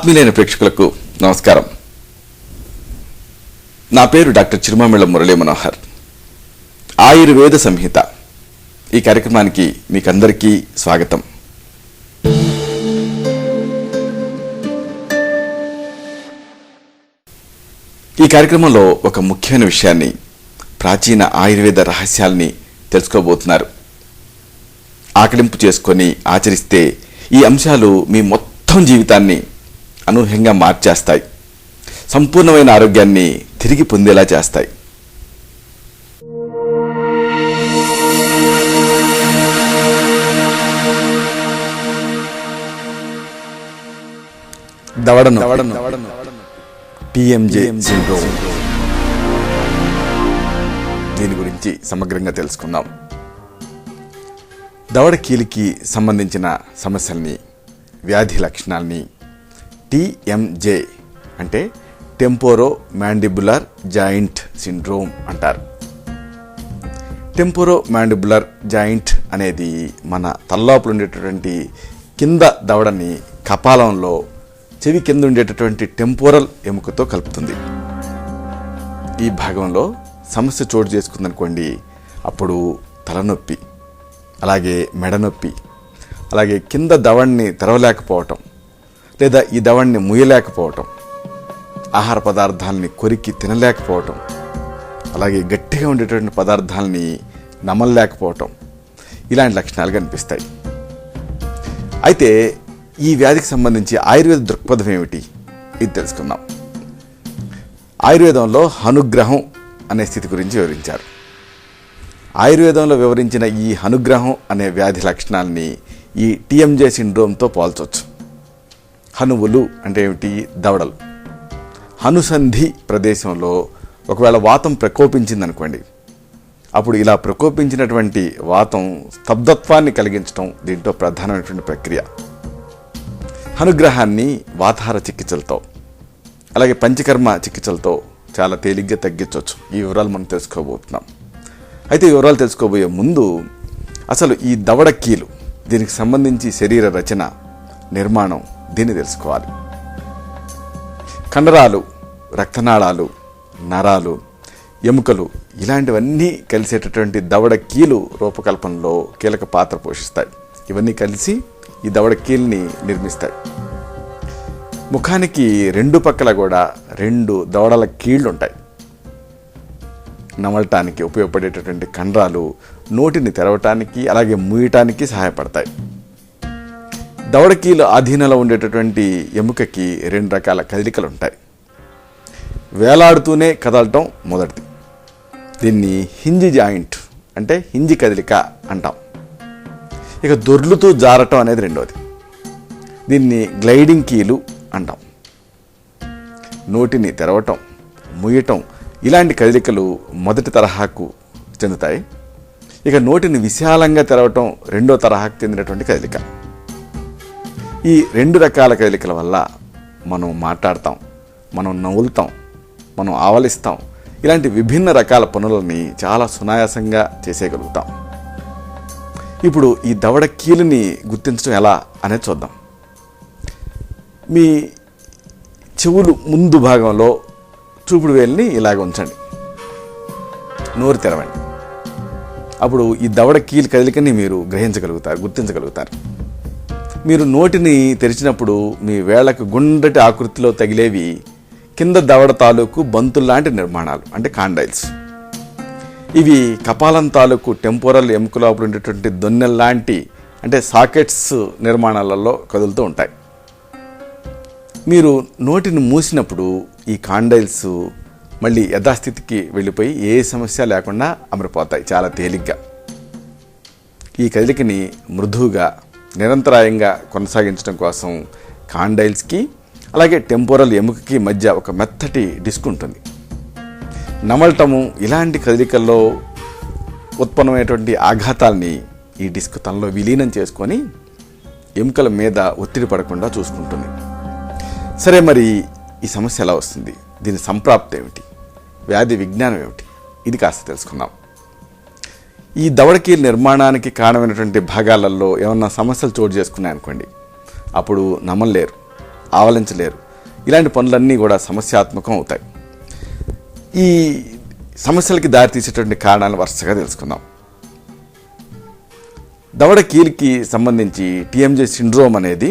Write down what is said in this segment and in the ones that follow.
ఆత్మీయులైన ప్రేక్షకులకు నమస్కారం. నా పేరు డాక్టర్ చిరుమామిళ్ళ మురళీ మనోహర్. ఆయుర్వేద సంహిత ఈ కార్యక్రమానికి మీకందరికీ స్వాగతం. ఈ కార్యక్రమంలో ఒక ముఖ్యమైన విషయాన్ని, ప్రాచీన ఆయుర్వేద రహస్యాల్ని తెలుసుకోబోతున్నారు. ఆకలింపు చేసుకొని ఆచరిస్తే ఈ అంశాలు మీ మొత్తం జీవితాన్ని అనూహ్యంగా మార్చేస్తాయి, సంపూర్ణమైన ఆరోగ్యాన్ని తిరిగి పొందేలా చేస్తాయి. టీఎంజే సిండ్రోమ్, దీని గురించి సమగ్రంగా తెలుసుకుందాం. దవడ కీలుకి సంబంధించిన సమస్యల్ని, వ్యాధి లక్షణాలని టీఎంజే అంటే టెంపోరో మ్యాండిబులర్ జాయింట్ సిండ్రోమ్ అంటారు. టెంపోరో మ్యాండిబులర్ జాయింట్ అనేది మన తలలోపల ఉండేటటువంటి కింద దవడని కపాలంలో చెవి కింద ఉండేటటువంటి టెంపోరల్ ఎముకతో కలుపుతుంది. ఈ భాగంలో సమస్య చోటు చేసుకుందనుకోండి, అప్పుడు తలనొప్పి, అలాగే మెడనొప్పి, అలాగే కింద దవడని తెరవలేకపోవటం లేదా ఈ దవడని ముయ్యలేకపోవటం, ఆహార పదార్థాలని కొరికి తినలేకపోవటం, అలాగే గట్టిగా ఉండేటువంటి పదార్థాలని నమలలేకపోవటం, ఇలాంటి లక్షణాలు కనిపిస్తాయి. అయితే ఈ వ్యాధికి సంబంధించి ఆయుర్వేద దృక్పథం ఏమిటి, ఇది తెలుసుకుందాం. ఆయుర్వేదంలో హనుగ్రహం అనే స్థితి గురించి వివరించారు. ఆయుర్వేదంలో వివరించిన ఈ హనుగ్రహం అనే వ్యాధి లక్షణాలని ఈ టీఎంజే సిండ్రోమ్తో పోల్చవచ్చు. హనువులు అంటే ఏమిటి? దవడలు. హనుసంధి ప్రదేశంలో ఒకవేళ వాతం ప్రకోపించిందనుకోండి, అప్పుడు ఇలా ప్రకోపించినటువంటి వాతం స్తబ్దత్వాన్ని కలిగించడం దీంట్లో ప్రధానమైనటువంటి ప్రక్రియ. హనుగ్రహాన్ని వాతాహార చికిత్సలతో, అలాగే పంచకర్మ చికిత్సలతో చాలా తేలిగ్గా తగ్గించవచ్చు. ఈ వివరాలు మనం తెలుసుకోబోతున్నాం. అయితే ఈ వివరాలు తెలుసుకోబోయే ముందు అసలు ఈ దవడ కీలు, దీనికి సంబంధించి శరీర రచన, నిర్మాణం, దీన్ని తెలుసుకోవాలి. కండరాలు, రక్తనాళాలు, నరాలు, ఎముకలు ఇలాంటివన్నీ కలిసేటటువంటి దవడ కీలు రూపకల్పనలో కీలక పాత్ర పోషిస్తాయి. ఇవన్నీ కలిసి ఈ దవడ కీల్ని నిర్మిస్తాయి. ముఖానికి రెండు పక్కల కూడా 2 దవడల కీళ్లు ఉంటాయి. నమలటానికి ఉపయోగపడేటటువంటి కండరాలు నోటిని తెరవటానికి అలాగే మూయటానికి సహాయపడతాయి. దవడకీలు ఆధీనంలో ఉండేటటువంటి ఎముకకి 2 రకాల కదలికలు ఉంటాయి. వేలాడుతూనే కదలటం మొదటిది, దీన్ని హింజ్ జాయింట్ అంటే హింజి కదలిక అంటాం. ఇక దొర్లుతూ జారటం అనేది రెండోది, దీన్ని గ్లైడింగ్ కీలు అంటాం. నోటిని తెరవటం, ముయ్యటం ఇలాంటి కదలికలు మొదటి తరహాకు చెందుతాయి. ఇక నోటిని విశాలంగా తెరవటం రెండో తరహాకు చెందినటువంటి కదలిక. ఈ 2 రకాల కదలికల వల్ల మనం మాట్లాడతాం, మనం నవ్వులుతాం, మనం ఆవలిస్తాం. ఇలాంటి విభిన్న రకాల పనులని చాలా సునాయాసంగా చేసేయగలుగుతాం. ఇప్పుడు ఈ దవడ కీలుని గుర్తించడం ఎలా అనేది చూద్దాం. మీ చెవులు ముందు భాగంలో చూపుడు వేలిని ఇలాగ ఉంచండి, నోరు తెరవండి. అప్పుడు ఈ దవడ కీలు కదలికని మీరు గ్రహించగలుగుతారు, గుర్తించగలుగుతారు. మీరు నోటిని తెరిచినప్పుడు మీ వేళ్లకు గుండ్రటి ఆకృతిలో తగిలేవి కింద దవడ తాలూకు బంతుల్లాంటి నిర్మాణాలు అంటే కాండైల్స్. ఇవి కపాలం తాలూకు టెంపోరల్ ఎముక లోపల ఉండేటువంటి దొన్నెల్లాంటి అంటే సాకెట్స్ నిర్మాణాలలో కదులుతూ ఉంటాయి. మీరు నోటిని మూసినప్పుడు ఈ కాండైల్స్ మళ్ళీ యథాస్థితికి వెళ్ళిపోయి ఏ సమస్య లేకుండా అమరిపోతాయి చాలా తేలిగ్గా. ఈ కదలికని మృదువుగా నిరంతరాయంగా కొనసాగించడం కోసం కాండైల్స్కి అలాగే టెంపోరల్ ఎముకకి మధ్య ఒక మెత్తటి డిస్క్ ఉంటుంది. నమలటము ఇలాంటి కదలికల్లో ఉత్పన్నమైనటువంటి ఆఘాతాల్ని ఈ డిస్క్ తనలో విలీనం చేసుకొని ఎముకల మీద ఒత్తిడి పడకుండా చూసుకుంటుంది. సరే, మరి ఈ సమస్య ఎలా వస్తుంది, దీని సంప్రాప్తి ఏమిటి, వ్యాధి విజ్ఞానం ఏమిటి, ఇది కాస్త తెలుసుకుందాం. ఈ దవడకీలు నిర్మాణానికి కారణమైనటువంటి భాగాలలో ఏమన్నా సమస్యలు చోటు చేసుకున్నాయనుకోండి, అప్పుడు నమలలేరు, ఆవలించలేరు. ఇలాంటి పనులన్నీ కూడా సమస్యాత్మకం అవుతాయి. ఈ సమస్యలకి దారితీసేటువంటి కారణాలను వరుసగా తెలుసుకుందాం. దవడ కీలుకి సంబంధించి టీఎంజే సిండ్రోమ్ అనేది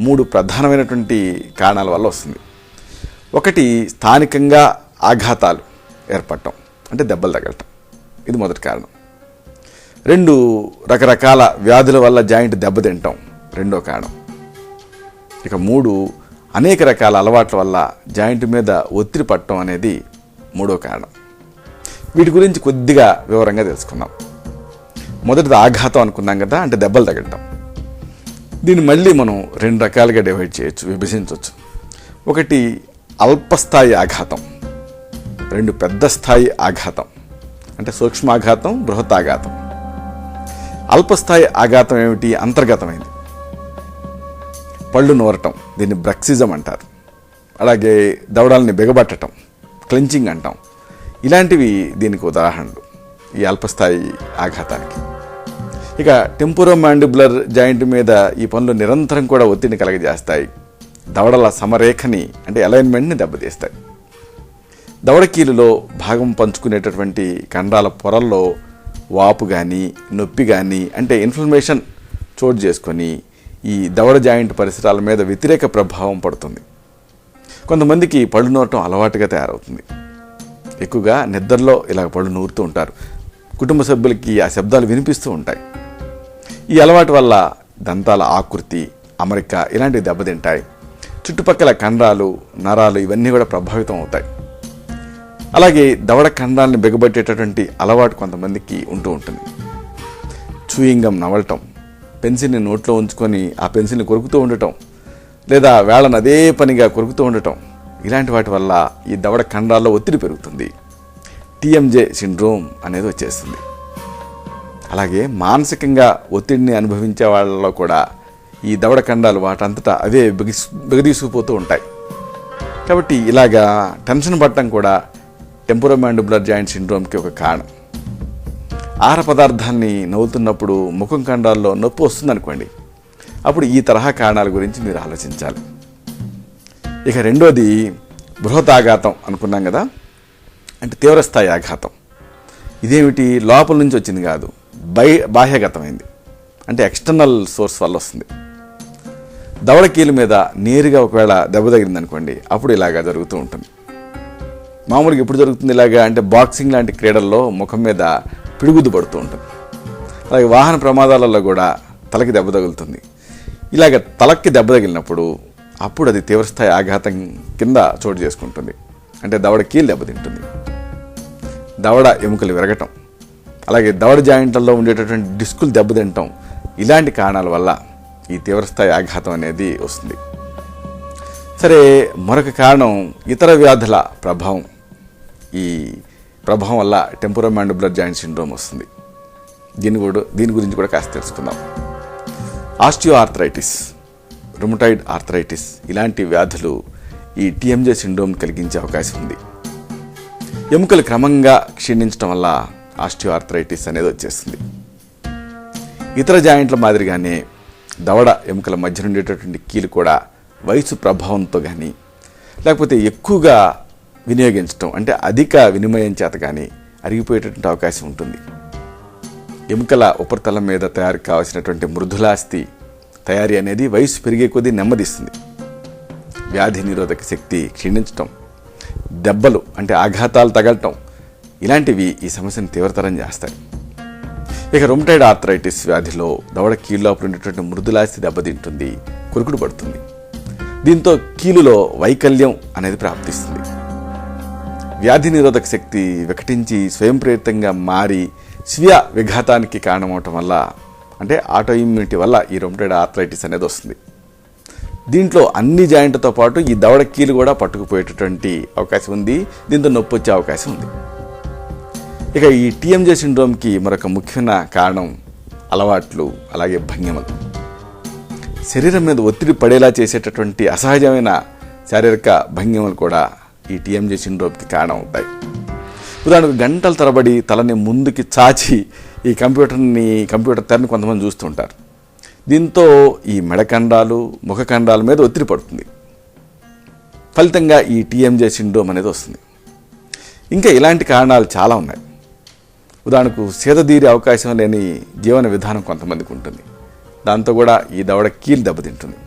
3 ప్రధానమైనటువంటి కారణాల వల్ల వస్తుంది. ఒకటి, స్థానికంగా ఆఘాతాలు ఏర్పడటం, అంటే దెబ్బలు తగలటం. ఇది మొదటి కారణం. 2, రకరకాల వ్యాధుల వల్ల జాయింట్ దెబ్బతింటాం, రెండో కారణం. ఇక 3, అనేక రకాల అలవాట్ల వల్ల జాయింట్ మీద ఒత్తిడి పడటం అనేది మూడో కారణం. వీటి గురించి కొద్దిగా వివరంగా తెలుసుకుందాం. మొదటిది ఆఘాతం అనుకున్నాం కదా, అంటే దెబ్బలు తగలటం. దీన్ని మళ్ళీ మనం 2 రకాలుగా డివైడ్ చేయొచ్చు, విభజించవచ్చు. ఒకటి అల్పస్థాయి ఆఘాతం, 2 పెద్ద స్థాయి ఆఘాతం, అంటే సూక్ష్మాఘాతం, బృహతాఘాతం. అల్పస్థాయి ఆఘాతం ఏమిటి? అంతర్గతమైంది. పళ్ళు నూరటం, దీన్ని బ్రక్సిజం అంటారు. అలాగే దవడాలని బిగబట్టడం, క్లెంచింగ్ అంటాం. ఇలాంటివి దీనికి ఉదాహరణలు, ఈ అల్పస్థాయి ఆఘాతానికి. ఇక టెంపోరోమాండిబులర్ జాయింట్ మీద ఈ పనులు నిరంతరం కూడా ఒత్తిడిని కలగజేస్తాయి. దవడల సమరేఖని, అంటే అలైన్మెంట్ని దెబ్బతీస్తాయి. దవడ కీలులో భాగం పంచుకునేటటువంటి కండరాల పొరల్లో వాపు కానీ, నొప్పి కానీ, అంటే ఇన్ఫ్లమేషన్ చోటు చేసుకొని ఈ దవడ జాయింట్ పరిసరాల మీద వ్యతిరేక ప్రభావం పడుతుంది. కొంతమందికి పళ్ళు నూరటం అలవాటుగా తయారవుతుంది. ఎక్కువగా నిద్రలో ఇలా పళ్ళు నూరుతూ ఉంటారు. కుటుంబ సభ్యులకి ఆ శబ్దాలు వినిపిస్తూ ఉంటాయి. ఈ అలవాటు వల్ల దంతాల ఆకృతి, అమరిక ఇలాంటివి దెబ్బతింటాయి. చుట్టుపక్కల కండరాలు, నరాలు ఇవన్నీ కూడా ప్రభావితం అవుతాయి. అలాగే దవడ కండరాలను బిగబట్టేటటువంటి అలవాటు కొంతమందికి ఉంటూ ఉంటుంది. చూయింగం నవలటం, పెన్సిల్ని నోట్లో ఉంచుకొని ఆ పెన్సిల్ని కొరుకుతూ ఉండటం, లేదా వేళ్ళను అదే పనిగా కొరుకుతూ ఉండటం, ఇలాంటి వాటి వల్ల ఈ దవడ కండరాల్లో ఒత్తిడి పెరుగుతుంది. టీఎంజే సిండ్రోమ్ అనేది వచ్చేస్తుంది. అలాగే మానసికంగా ఒత్తిడిని అనుభవించే వాళ్ళలో కూడా ఈ దవడ కండరాలు వాటంతటా అవే బిగదీసుకుపోతూ ఉంటాయి. కాబట్టి ఇలాగా టెన్షన్ పడటం కూడా టెంపోరోమాండిబులర్ జాయింట్ సిండ్రోమ్కి ఒక కారణం. ఆహార పదార్థాన్ని నవ్వుతున్నప్పుడు ముఖం కండరాల్లో నొప్పి వస్తుందనుకోండి, అప్పుడు ఈ తరహా కారణాల గురించి మీరు ఆలోచించాలి. ఇక రెండోది బృహతాఘాతం అనుకున్నాం కదా, అంటే తీవ్రస్థాయి ఆఘాతం. ఇదేమిటి? లోపల నుంచి వచ్చింది కాదు, బాహ్యగతమైంది, అంటే ఎక్స్టర్నల్ సోర్స్ వల్ల వస్తుంది. దవడ కీలు మీద నేరుగా ఒకవేళ దెబ్బ తగిలింది అనుకోండి, అప్పుడు ఇలాగా జరుగుతూ ఉంటుంది. మామూలుగా ఎప్పుడు జరుగుతుంది ఇలాగా అంటే బాక్సింగ్ లాంటి క్రీడల్లో ముఖం మీద పిడుగుద్దు పడుతూ ఉంటుంది. అలాగే వాహన ప్రమాదాలలో కూడా తలకి దెబ్బ తగులుతుంది. ఇలాగ తలకి దెబ్బ తగిలినప్పుడు అప్పుడు అది తీవ్రస్థాయి ఆఘాతం కింద చోటు చేసుకుంటుంది. అంటే దవడ కీలు దెబ్బతింటుంది, దవడ ఎముకలు విరగటం, అలాగే దవడ జాయింట్లలో ఉండేటటువంటి డిస్కులు దెబ్బతింటాం. ఇలాంటి కారణాల వల్ల ఈ తీవ్రస్థాయి ఆఘాతం అనేది వస్తుంది. సరే, మరొక కారణం ఇతర వ్యాధుల ప్రభావం. ఈ ప్రభావం వల్ల టెంపోరోమాండిబులర్ జాయింట్ సిండ్రోమ్ వస్తుంది. దీని గురించి కూడా కాస్త తెలుసుకుందాం. ఆస్టియో ఆర్థరైటిస్, రుమటాయిడ్ ఆర్థరైటిస్ ఇలాంటి వ్యాధులు ఈ టీఎంజే సిండ్రోమ్ కలిగించే అవకాశం ఉంది. ఎముకలు క్రమంగా క్షీణించడం వల్ల ఆస్టియో ఆర్థరైటిస్ అనేది వచ్చేస్తుంది. ఇతర జాయింట్ల మాదిరిగానే దవడ ఎముకల మధ్య ఉండేటటువంటి కీలు కూడా వయసు ప్రభావంతో కానీ, లేకపోతే ఎక్కువగా వినియోగించడం అంటే అధిక వినిమయం చేత కానీ అరిగిపోయేటటువంటి అవకాశం ఉంటుంది. ఎముకల ఉపరితలం మీద తయారు కావాల్సినటువంటి మృదులాస్థి తయారీ అనేది వయసు పెరిగే కొద్దీ నెమ్మదిస్తుంది. వ్యాధి నిరోధక శక్తి క్షీణించటం, దెబ్బలు అంటే ఆఘాతాలు తగలటం ఇలాంటివి ఈ సమస్యను తీవ్రతరం చేస్తాయి. ఇక రుమటాయిడ్ ఆర్థరైటిస్ వ్యాధిలో దవడ కీలు లోపల ఉండేటువంటి మృదులాస్థి దెబ్బతింటుంది, కొరుకుడు పడుతుంది. దీంతో కీలులో వైకల్యం అనేది ప్రాప్తిస్తుంది. వ్యాధి నిరోధక శక్తి వికటించి స్వయం ప్రేరితంగా మారి స్వీయ విఘాతానికి కారణమవటం వల్ల, అంటే ఆటో ఇమ్యూనిటీ వల్ల ఈ రుమటాయిడ్ ఆర్థరైటిస్ అనేది వస్తుంది. దీంట్లో అన్ని జాయింట్లతో పాటు ఈ దవడ కీలు కూడా పట్టుకుపోయేటటువంటి అవకాశం ఉంది. దీంతో నొప్పి వచ్చే అవకాశం ఉంది. ఇక ఈ టీఎంజే సిండ్రోమ్కి మరొక ముఖ్యమైన కారణం అలవాట్లు, అలాగే భంగిమలు. శరీరం మీద ఒత్తిడి పడేలా చేసేటటువంటి అసహజమైన శారీరక భంగిమలు కూడా ఈ టీఎంజే సిండ్రోమ్కి కారణం అవుతాయి. ఉదాహరణకు గంటల తరబడి తలని ముందుకి చాచి ఈ కంప్యూటర్ తెరని కొంతమంది చూస్తూ ఉంటారు. దీంతో ఈ మెడకండాలు, ముఖకండాల మీద ఒత్తిడి పడుతుంది. ఫలితంగా ఈ టీఎంజే సిండ్రోమ్ అనేది వస్తుంది. ఇంకా ఇలాంటి కారణాలు చాలా ఉన్నాయి. ఉదాహరణకు సేదతీరే అవకాశం లేని జీవన విధానం కొంతమందికి ఉంటుంది. దాంతో కూడా ఈ దవడ కీలు దెబ్బతింటుంది.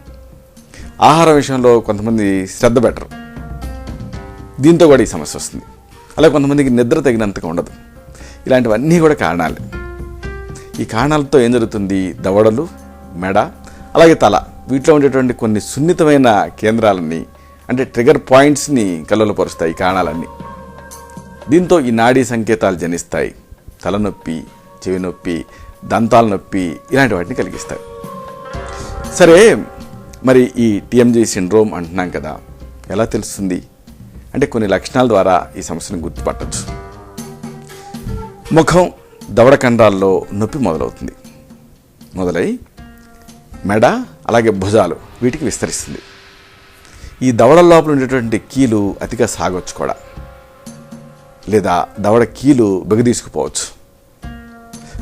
ఆహారం విషయంలో కొంతమంది శ్రద్ధ పెట్టరు, దీంతో కూడా ఈ సమస్య వస్తుంది. అలాగే కొంతమందికి నిద్ర తగినంతగా ఉండదు. ఇలాంటివన్నీ కూడా కారణాలే. ఈ కారణాలతో ఏం జరుగుతుంది, దవడలు, మెడ, అలాగే తల, వీటిలో ఉండేటువంటి కొన్ని సున్నితమైన కేంద్రాలన్నీ, అంటే ట్రిగర్ పాయింట్స్ని కలవలపరుస్తాయి ఈ కారణాలన్నీ. దీంతో ఈ నాడీ సంకేతాలు జనిస్తాయి. తలనొప్పి, చెవి నొప్పి, దంతాల నొప్పి, ఇలాంటి వాటిని కలిగిస్తాయి. సరే, మరి ఈ టీఎంజే సిండ్రోమ్ అంటున్నాం కదా, ఎలా తెలుస్తుంది అంటే కొన్ని లక్షణాల ద్వారా ఈ సమస్యను గుర్తుపట్టచ్చు. ముఖం, దవడ కండరాల్లో నొప్పి మొదలవుతుంది. మొదలై మెడ, అలాగే భుజాలు, వీటికి విస్తరిస్తుంది. ఈ దవడ లోపల ఉండేటువంటి కీలు అతిగా సాగొచ్చు కూడా, లేదా దవడ కీలు బిగదీసుకుపోవచ్చు.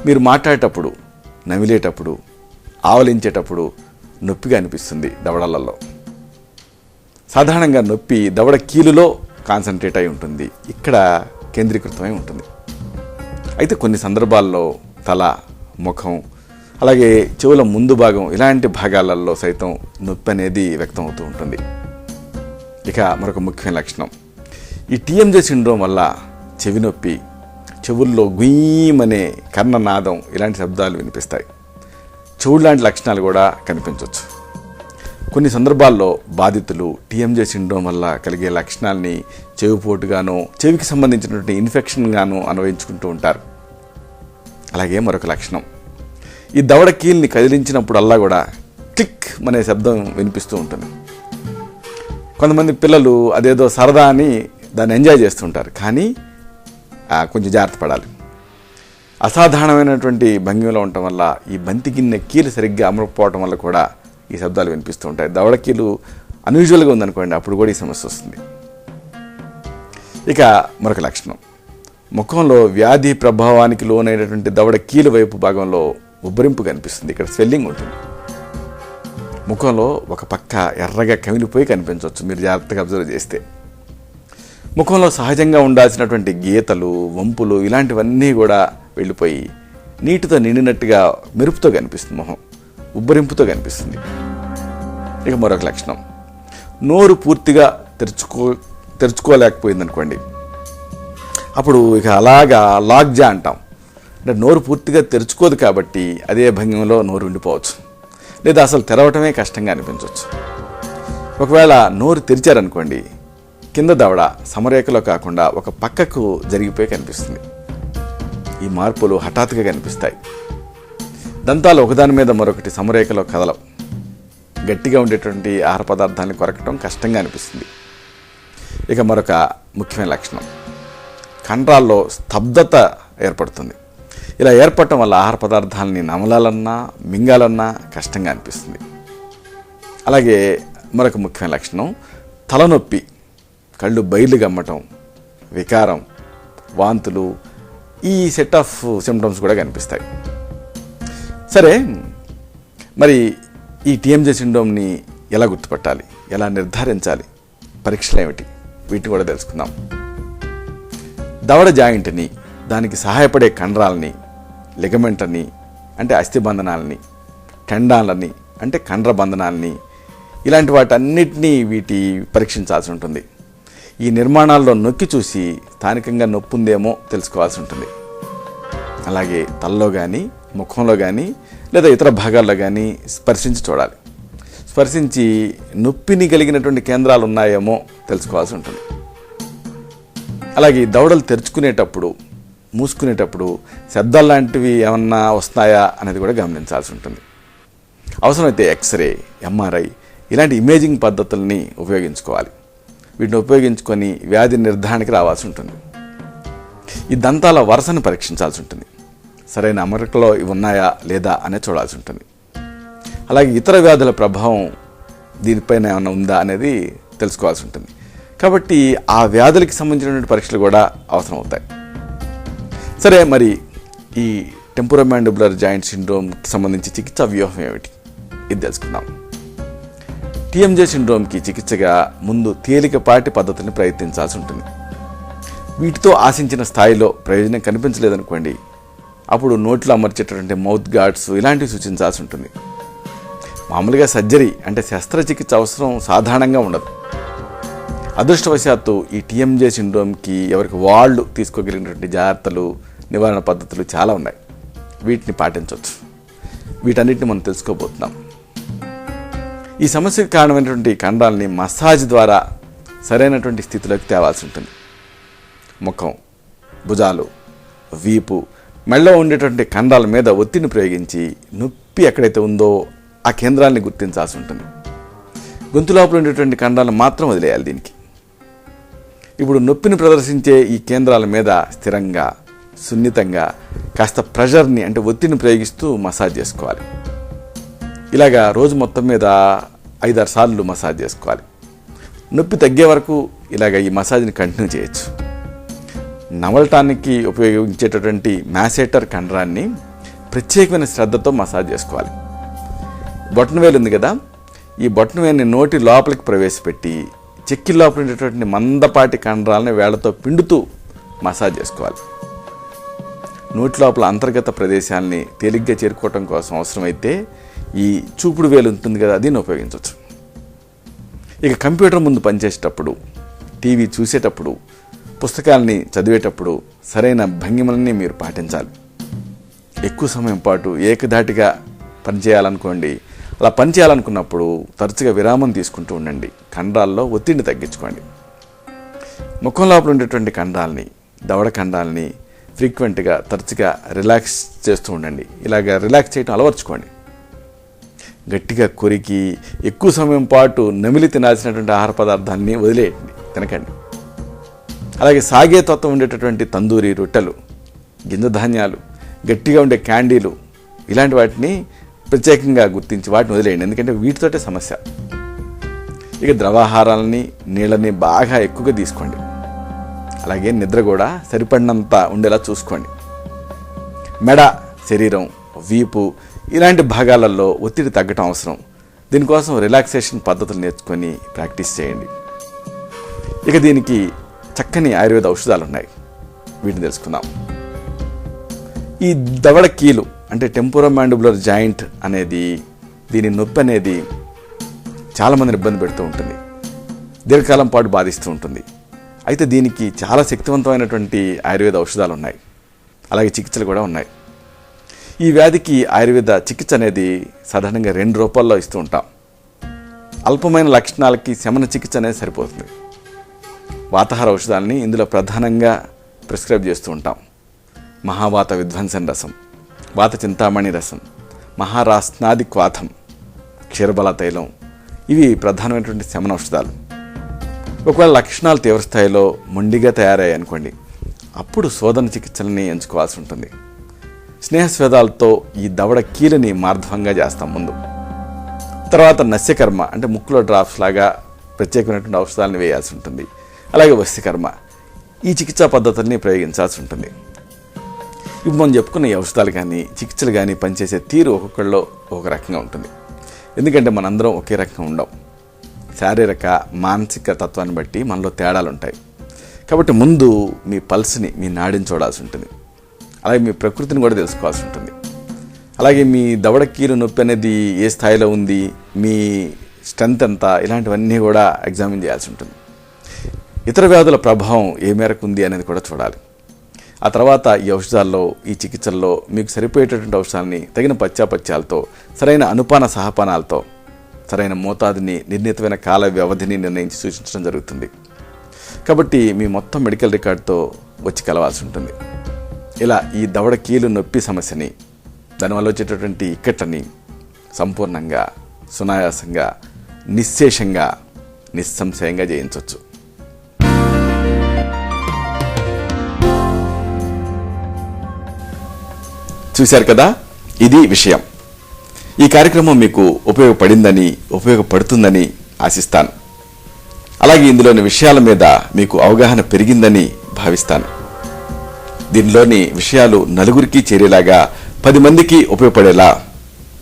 మీరు మాట్లాడేటప్పుడు, నమిలేటప్పుడు, ఆవలించేటప్పుడు నొప్పిగా అనిపిస్తుంది దవడలలో. సాధారణంగా నొప్పి దవడ కీలులో కాన్సన్ట్రేట్ అయి ఉంటుంది, ఇక్కడ కేంద్రీకృతమై ఉంటుంది. అయితే కొన్ని సందర్భాల్లో తల, ముఖం, అలాగే చెవుల ముందు భాగం, ఇలాంటి భాగాలలో సైతం నొప్పి అనేది వ్యక్తం అవుతూ ఉంటుంది. ఇక మరొక ముఖ్యమైన లక్షణం, ఈ టీఎంజే సిండ్రోమ్ వల్ల చెవి నొప్పి, చెవుల్లో గుయ్యమనే కర్ణనాదం, ఇలాంటి శబ్దాలు వినిపిస్తాయి. చెవుడు లాంటి లక్షణాలు కూడా కనిపించవచ్చు. కొన్ని సందర్భాల్లో బాధితులు టీఎంజే సిండ్రోమ్ వల్ల కలిగే లక్షణాలని చెవిపోటుగానో, చెవికి సంబంధించినటువంటి ఇన్ఫెక్షన్గానో అన్వయించుకుంటూ ఉంటారు. అలాగే మరొక లక్షణం, ఈ దవడ కీల్ని కదిలించినప్పుడల్లా కూడా క్లిక్ అనే శబ్దం వినిపిస్తూ ఉంటుంది. కొంతమంది పిల్లలు అదేదో సరదా అని దాన్ని ఎంజాయ్ చేస్తుంటారు, కానీ కొంచెం జాగ్రత్త పడాలి. అసాధారణమైనటువంటి భంగిమలో ఉండటం వల్ల ఈ బంతి గిన్నె కీలు సరిగ్గా అమరకపోవటం వల్ల కూడా ఈ శబ్దాలు వినిపిస్తూ ఉంటాయి. దవడ కీలు అన్యూజువల్గా ఉందనుకోండి, అప్పుడు కూడా ఈ సమస్య వస్తుంది. ఇక మరొక లక్షణం, ముఖంలో వ్యాధి ప్రభావానికి లోనైనటువంటి దవడ కీలు వైపు భాగంలో ఉబ్బరింపు కనిపిస్తుంది. ఇక్కడ స్వెల్లింగ్ ఉంటుంది. ముఖంలో ఒక పక్క ఎర్రగా కమిలిపోయి కనిపించవచ్చు మీరు జాగ్రత్తగా అబ్జర్వ్ చేస్తే. ముఖంలో సహజంగా ఉండాల్సినటువంటి గీతలు, వంపులు, ఇలాంటివన్నీ కూడా వెళ్ళిపోయి నీటితో నిండినట్టుగా మెరుపుతో కనిపిస్తుంది. మొహం ఉబ్బరింపుతో కనిపిస్తుంది. ఇక మరొక లక్షణం, నోరు పూర్తిగా తెరుచుకోలేకపోయిందనుకోండి, అప్పుడు ఇక అలాగా లాగ్జా అంటాం. అంటే నోరు పూర్తిగా తెరుచుకోదు కాబట్టి అదే భంగిమలో నోరు ఉండిపోవచ్చు, లేదా అసలు తెరవటమే కష్టంగా అనిపించవచ్చు. ఒకవేళ నోరు తెరిచారనుకోండి, కింద దవడ సమరేఖలో కాకుండా ఒక పక్కకు జరిగిపోయి కనిపిస్తుంది. ఈ మార్పులు హఠాత్తుగా కనిపిస్తాయి. దంతాలు ఒకదాని మీద మరొకటి సమరేఖలో కదలవు. గట్టిగా ఉండేటువంటి ఆహార పదార్థాలను కొరకటం కష్టంగా అనిపిస్తుంది. ఇక మరొక ముఖ్యమైన లక్షణం, కండరాల్లో స్తబ్దత ఏర్పడుతుంది. ఇలా ఏర్పడటం వల్ల ఆహార పదార్థాలని నమలాలన్నా, మింగాలన్నా కష్టంగా అనిపిస్తుంది. అలాగే మరొక ముఖ్యమైన లక్షణం, తలనొప్పి, కళ్ళు బయలు గమ్మటం, వికారం, వాంతులు, ఈ సెట్ ఆఫ్ సిమ్టమ్స్ కూడా కనిపిస్తాయి. సరే, మరి ఈ టీఎంజే సిండ్రోమ్ని ఎలా గుర్తుపట్టాలి, ఎలా నిర్ధారించాలి, పరీక్షలు ఏమిటి, వీటిని కూడా తెలుసుకుందాం. దవడ జాయింట్ని, దానికి సహాయపడే కండరాలని, లిగమెంట్ అని అంటే అస్థిబంధనాలని, టెండాన్లని అంటే కండర బంధనాలని, ఇలాంటి వాటన్నిటినీ పరీక్షించాల్సి ఉంటుంది. ఈ నిర్మాణాల్లో నొక్కి చూసి స్థానికంగా నొప్పి ఉందేమో తెలుసుకోవాల్సి ఉంటుంది. అలాగే తలలో కానీ, ముఖంలో కానీ, లేదా ఇతర భాగాల్లో కానీ స్పర్శించి చూడాలి. స్పర్శించి నొప్పిని కలిగినటువంటి కేంద్రాలు ఉన్నాయేమో తెలుసుకోవాల్సి ఉంటుంది. అలాగే దవడలు తెరుచుకునేటప్పుడు, మూసుకునేటప్పుడు శబ్దాలు లాంటివి ఏమన్నా వస్తున్నాయా అనేది కూడా గమనించాల్సి ఉంటుంది. అవసరమైతే ఎక్స్రే, ఎంఆర్ఐ ఇలాంటి ఇమేజింగ్ పద్ధతుల్ని ఉపయోగించుకోవాలి. వీటిని ఉపయోగించుకొని వ్యాధి నిర్ధారణకి రావాల్సి ఉంటుంది. ఈ దంతాల వరుసను పరీక్షించాల్సి ఉంటుంది. సరైన అమరికలో ఇవి ఉన్నాయా లేదా అనేది చూడాల్సి ఉంటుంది. అలాగే ఇతర వ్యాధుల ప్రభావం దీనిపైన ఏమైనా ఉందా అనేది తెలుసుకోవాల్సి ఉంటుంది. కాబట్టి ఆ వ్యాధులకి సంబంధించినటువంటి పరీక్షలు కూడా అవసరం అవుతాయి. సరే, మరి ఈ టెంపోరోమాండిబులర్ జాయింట్ సిండ్రోమ్కి సంబంధించి చికిత్సా వ్యూహం ఏమిటి, ఇది తెలుసుకుందాం. టీఎంజే సిండ్రోమ్కి చికిత్సగా ముందు తేలికపాటి పద్ధతిని ప్రయత్నించాల్సి ఉంటుంది. వీటితో ఆశించిన స్థాయిలో ప్రయోజనం కనిపించలేదనుకోండి, అప్పుడు నోట్లో అమర్చేటటువంటి మౌత్ గార్డ్స్ ఇలాంటివి సూచించాల్సి ఉంటుంది. మామూలుగా సర్జరీ అంటే శస్త్రచికిత్స అవసరం సాధారణంగా ఉండదు. అదృష్టవశాత్తు ఈ టీఎంజే సిండ్రోమ్కి ఎవరికి వాళ్ళు తీసుకోగలిగినటువంటి జాగ్రత్తలు, నివారణ పద్ధతులు చాలా ఉన్నాయి. వీటిని పాటించవచ్చు. వీటన్నిటిని మనం తెలుసుకోబోతున్నాం. ఈ సమస్యకు కారణమైనటువంటి కండరాలని మసాజ్ ద్వారా సరైనటువంటి స్థితిలోకి తేవాల్సి ఉంటుంది. ముఖం, భుజాలు, వీపు, మెడలో ఉండేటువంటి కండరాల మీద ఒత్తిడిని ప్రయోగించి నొప్పి ఎక్కడైతే ఉందో ఆ కేంద్రాలని గుర్తించాల్సి ఉంటుంది. గొంతు లోపల ఉండేటువంటి కండరాలను మాత్రం వదిలేయాలి. దీనికి ఇప్పుడు నొప్పిని ప్రదర్శించే ఈ కేంద్రాల మీద స్థిరంగా, సున్నితంగా కాస్త ప్రెషర్ని అంటే ఒత్తిడిని ప్రయోగిస్తూ మసాజ్ చేసుకోవాలి. ఇలాగా రోజు మొత్తం మీద 5-6 సార్లు మసాజ్ చేసుకోవాలి. నొప్పి తగ్గే వరకు ఇలాగ ఈ మసాజ్ని కంటిన్యూ చేయొచ్చు. నమలటానికి ఉపయోగించేటటువంటి మ్యాసేటర్ కండరాన్ని ప్రత్యేకమైన శ్రద్ధతో మసాజ్ చేసుకోవాలి. బొటనవేలు ఉంది కదా, ఈ బొటనవేలుని నోటి లోపలికి ప్రవేశపెట్టి చెక్కి లోపల ఉండేటటువంటి మందపాటి కండరాలని వేళ్లతో పిండుతూ మసాజ్ చేసుకోవాలి. నోటి లోపల అంతర్గత ప్రదేశాలని తేలిగ్గా చేరుకోవటం కోసం అవసరమైతే ఈ చూపుడు వేలు ఉంటుంది కదా, దీన్ని ఉపయోగించవచ్చు. ఇక కంప్యూటర్ ముందు పనిచేసేటప్పుడు, టీవీ చూసేటప్పుడు, పుస్తకాలని చదివేటప్పుడు సరైన భంగిమలని మీరు పాటించాలి. ఎక్కువ సమయం పాటు ఏకధాటిగా పనిచేయాలనుకోండి. అలా పనిచేయాలనుకున్నప్పుడు తరచుగా విరామం తీసుకుంటూ ఉండండి. కండరాల్లో ఒత్తిడిని తగ్గించుకోండి. ముఖం లోపల ఉండేటువంటి కండరాలని, దవడ కండరాలని ఫ్రీక్వెంట్గా తరచుగా రిలాక్స్ చేస్తూ ఉండండి. ఇలాగ రిలాక్స్ చేయడం అలవర్చుకోండి. గట్టిగా కొరికి ఎక్కువ సమయం పాటు నమిలి తినాల్సినటువంటి ఆహార పదార్థాన్ని వదిలేయండి, తినకండి. అలాగే సాగే తత్వం ఉండేటటువంటి తందూరి రొట్టెలు, గింజ ధాన్యాలు, గట్టిగా ఉండే క్యాండీలు ఇలాంటి వాటిని ప్రత్యేకంగా గుర్తించి వాటిని వదిలేయండి. ఎందుకంటే వీటితోటే సమస్య. ఇక ద్రవాహారాలని, నీళ్ళని బాగా ఎక్కువగా తీసుకోండి. అలాగే నిద్ర కూడా సరిపడినంత ఉండేలా చూసుకోండి. మెడ, శరీరం, వీపు ఇలాంటి భాగాలలో ఒత్తిడి తగ్గటం అవసరం. దీనికోసం రిలాక్సేషన్ పద్ధతులు నేర్చుకొని ప్రాక్టీస్ చేయండి. ఇక దీనికి చక్కని ఆయుర్వేద ఔషధాలు ఉన్నాయి. వీటిని తెలుసుకుందాం. ఈ దవడ కీలు అంటే టెంపోరోమాండిబులర్ జాయింట్ అనేది, దీని నొప్పి అనేది చాలామందిని ఇబ్బంది పెడుతూ ఉంటుంది. దీర్ఘకాలం పాటు బాధిస్తూ ఉంటుంది. అయితే దీనికి చాలా శక్తివంతమైనటువంటి ఆయుర్వేద ఔషధాలు ఉన్నాయి. అలాగే చికిత్సలు కూడా ఉన్నాయి. ఈ వ్యాధికి ఆయుర్వేద చికిత్స అనేది సాధారణంగా 2 రూపాల్లో ఇస్తూ ఉంటాం. అల్పమైన లక్షణాలకి శమన చికిత్స అనేది సరిపోతుంది. వాతాహార ఔషధాలని ఇందులో ప్రధానంగా ప్రిస్క్రైబ్ చేస్తూ ఉంటాం. మహావాత విధ్వంసన రసం, వాత చింతామణి రసం, మహారాస్నాది క్వాథం, క్షీరబల తైలం ఇవి ప్రధానమైనటువంటి శమన ఔషధాలు. ఒకవేళ లక్షణాలు తీవ్రస్థాయిలో మొండిగా తయారయ్యాయి అనుకోండి, అప్పుడు శోధన చికిత్సలని ఎంచుకోవాల్సి ఉంటుంది. స్నేహస్వేదాలతో ఈ దవడ కీలుని మార్ధవంగా చేస్తాం ముందు. తర్వాత నస్యకర్మ అంటే ముక్కులో డ్రాప్స్ లాగా ప్రత్యేకమైనటువంటి ఔషధాలను వేయాల్సి ఉంటుంది. అలాగే వస్యకర్మ, ఈ చికిత్సా పద్ధతుల్ని ప్రయోగించాల్సి ఉంటుంది. ఇప్పుడు మనం చెప్పుకున్న ఈ ఔషధాలు కానీ చికిత్సలు కానీ పనిచేసే తీరు ఒక్కొక్కళ్ళలో ఒక రకంగా ఉంటుంది. ఎందుకంటే మనందరం ఒకే రకంగా ఉండం. శారీరక, మానసిక తత్వాన్ని బట్టి మనలో తేడాలు ఉంటాయి. కాబట్టి ముందు మీ పల్స్ని, మీ నాడిని చూడాల్సి ఉంటుంది. అలాగే మీ ప్రకృతిని కూడా తెలుసుకోవాల్సి ఉంటుంది. అలాగే మీ దవడ కీలు నొప్పి అనేది ఏ స్థాయిలో ఉంది, మీ స్ట్రెంత్ ఎంత, ఇలాంటివన్నీ కూడా ఎగ్జామిన్ చేయాల్సి ఉంటుంది. ఇతర వ్యాధుల ప్రభావం ఏ మేరకు ఉంది అనేది కూడా చూడాలి. ఆ తర్వాత ఈ ఔషధాల్లో, ఈ చికిత్సల్లో మీకు సరిపోయేటటువంటి ఔషధాలని తగిన పత్యాపత్యాలతో, సరైన అనుపాన సహపానాలతో, సరైన మోతాదుని, నిర్ణీతమైన కాల వ్యవధిని నిర్ణయించి సూచించడం జరుగుతుంది. కాబట్టి మీ మొత్తం మెడికల్ రికార్డుతో వచ్చి కలవాల్సి ఉంటుంది. ఇలా ఈ దవడ కీలు నొప్పి సమస్యని, దానివల్ల వచ్చేటటువంటి ఇక్కట్లని సంపూర్ణంగా, సునాయాసంగా, నిశ్శేషంగా, నిస్సంశయంగా జయించవచ్చు. చూశారు కదా, ఇది విషయం. ఈ కార్యక్రమం మీకు ఉపయోగపడిందని, ఉపయోగపడుతుందని ఆశిస్తాను. అలాగే ఇందులోని విషయాల మీద మీకు అవగాహన పెరిగిందని భావిస్తాను. దీనిలోని విషయాలు నలుగురికి చేరేలాగా, 10 మందికి ఉపయోగపడేలా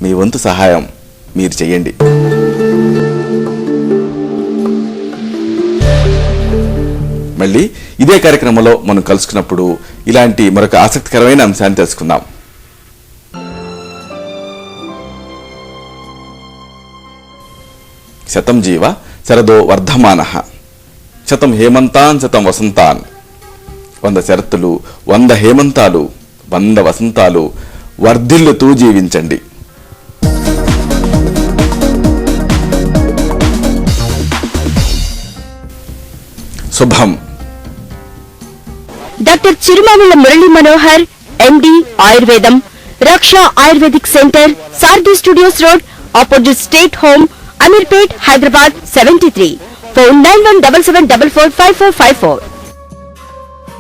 మీ వంతు సహాయం మీరు చేయండి. మళ్ళీ ఇదే కార్యక్రమంలో మనం కలుసుకున్నప్పుడు ఇలాంటి మరొక ఆసక్తికరమైన అంశాన్ని తెలుసుకుందాం. శతం జీవ శరదో వర్ధమానః, శతం హేమంతాన్ శతం వసంతాన్. 100 శరత్తులు, 100 హేమంతాలు, 100 వసంతాలు వర్ధిల్లుతూ జీవించండి. శుభం. డాక్టర్ చిరుమామిళ్ళ మురళీ మనోహర్, ఎండి, ఆయుర్వేదం, Raksha Ayurvedic centre, Sarathi studios road, opposite state home, Ameerpet, Hyderabad 73. Phone 9177445454.